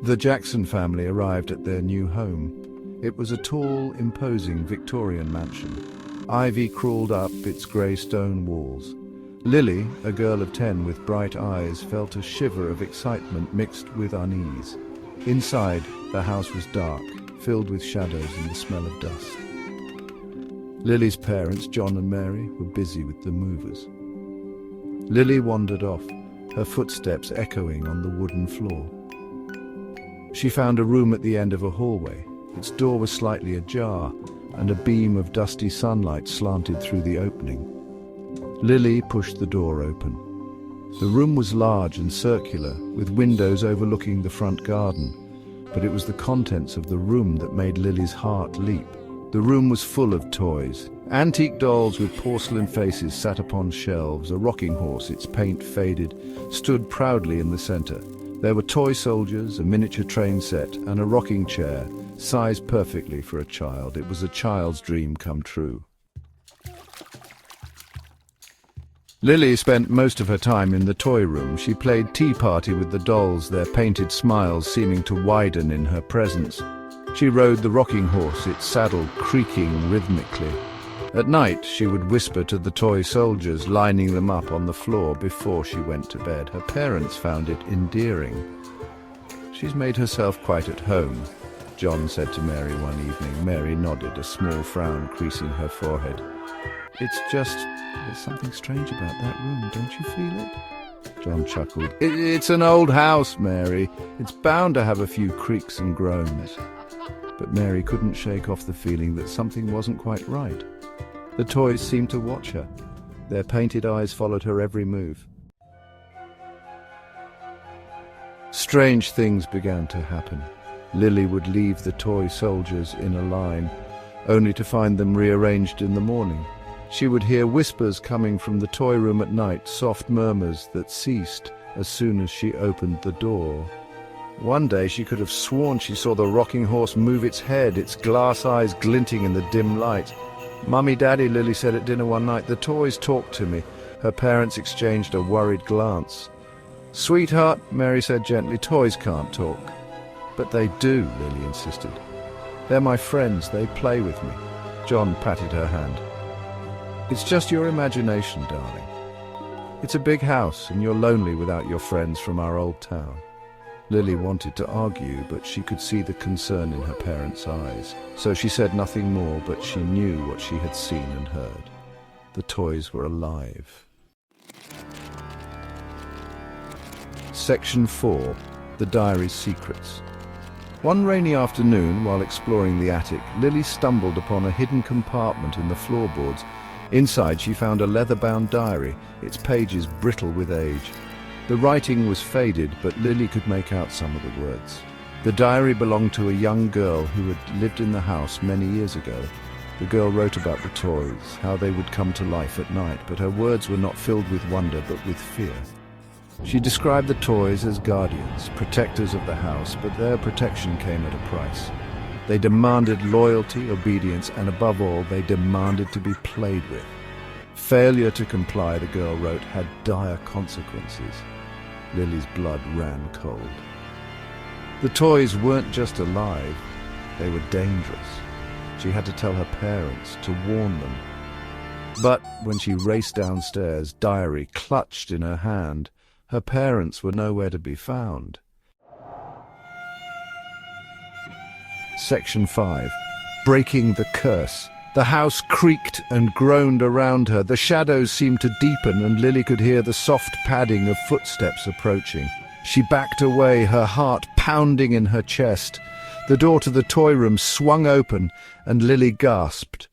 The Jackson family arrived at their new home. It was a tall, imposing Victorian mansion. Ivy crawled up its grey stone walls. Lily, a girl of 10 with bright eyes, felt a shiver of excitement mixed with unease. Inside, the house was dark, filled with shadows and the smell of dust. Lily's parents, John and Mary, were busy with the movers. Lily wandered off, her footsteps echoing on the wooden floor. She found a room at the end of a hallway. Its door was slightly ajar, and a beam of dusty sunlight slanted through the opening. Lily pushed the door open. The room was large and circular, with windows overlooking the front garden, but it was the contents of the room that made Lily's heart leap. The room was full of toys. Antique dolls with porcelain faces sat upon shelves. A rocking horse, its paint faded, stood proudly in the center. There were toy soldiers, a miniature train set, and a rocking chair, sized perfectly for a child. It was a child's dream come true. Lily spent most of her time in the toy room. She played tea party with the dolls, their painted smiles seeming to widen in her presence. She rode the rocking horse, its saddle creaking rhythmically. At night, she would whisper to the toy soldiers, lining them up on the floor before she went to bed. Her parents found it endearing. "She's made herself quite at home," John said to Mary one evening. Mary nodded, a small frown creasing her forehead. There's something strange about that room, don't you feel it?" John chuckled. It's an old house, Mary. It's bound to have a few creaks and groans." But Mary couldn't shake off the feeling that something wasn't quite right. The toys seemed to watch her. Their painted eyes followed her every move. Strange things began to happen. Lily would leave the toy soldiers in a line, only to find them rearranged in the morning. She would hear whispers coming from the toy room at night, soft murmurs that ceased as soon as she opened the door. One day she could have sworn she saw the rocking horse move its head, its glass eyes glinting in the dim light. "Mummy, Daddy," Lily said at dinner one night, "the toys talk to me." Her parents exchanged a worried glance. "Sweetheart," Mary said gently, "toys can't talk." "But they do," Lily insisted. "They're my friends, they play with me." John patted her hand. "It's just your imagination, darling. It's a big house, and you're lonely without your friends from our old town." Lily wanted to argue, but she could see the concern in her parents' eyes. So she said nothing more, but she knew what she had seen and heard. The toys were alive. Section 4. The Diary's Secrets. One rainy afternoon, while exploring the attic, Lily stumbled upon a hidden compartment in the floorboards. Inside she found a leather-bound diary, its pages brittle with age. The writing was faded, but Lily could make out some of the words. The diary belonged to a young girl who had lived in the house many years ago. The girl wrote about the toys, how they would come to life at night, but her words were not filled with wonder, but with fear. She described the toys as guardians, protectors of the house, but their protection came at a price. They demanded loyalty, obedience, and above all, they demanded to be played with. Failure to comply, the girl wrote, had dire consequences. Lily's blood ran cold. The toys weren't just alive, they were dangerous. She had to tell her parents, to warn them. But when she raced downstairs, diary clutched in her hand, her parents were nowhere to be found. Section 5. Breaking the curse. The house creaked and groaned around her. The shadows seemed to deepen, and Lily could hear the soft padding of footsteps approaching. She backed away, her heart pounding in her chest. The door to the toy room swung open, and Lily gasped.